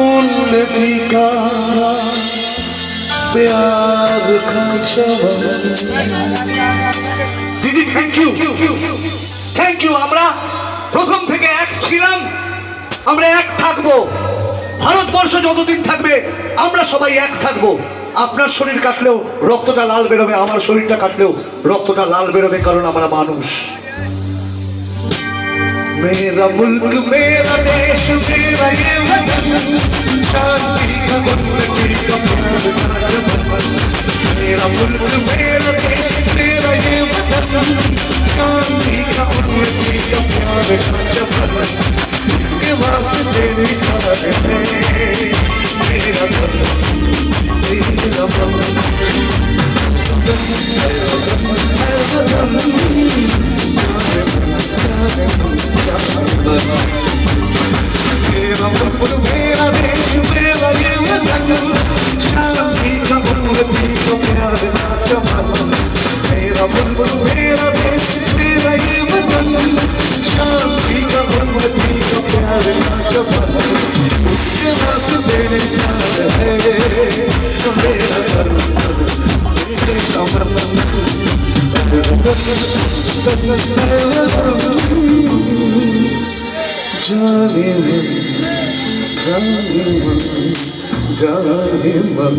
उन्नति का प्यार का चमन। দিদি থ্যাংক ইউ। আমরা প্রথম থেকে এক ছিলাম, আমরা এক থাকবো। ভারতবর্ষ যতদিন থাকবে আমরা সবাই এক থাকবো। আপনার শরীর কাটলেও রক্তটা লাল বেরোবে, আমার শরীরটা কাটলেও রক্তটা লাল বেরোবে, কারণ আমরা মানুষ। मेरा मुल्क मेरा देश मेरा ये वतन, शांति का उन्नति का प्यार का चमन। मेरा मुल्क मेरा देश मेरा ये वतन, शांति का उन्नति का प्यार का चमन। इसके वास्ते निसार है मेरा घर, मेरा मन। मेरा मुल्क मेरा देश मेरा ये वतन, शांति का उन्नति का प्यार का चमन। मेरा मुल्क मेरा देश मेरा ये वतन, शांति का उन्नति का प्यार का चमन। उसके वास्ते निसार है मेरा घर, मेरा मन। जाने मन जाने मन जाने मन।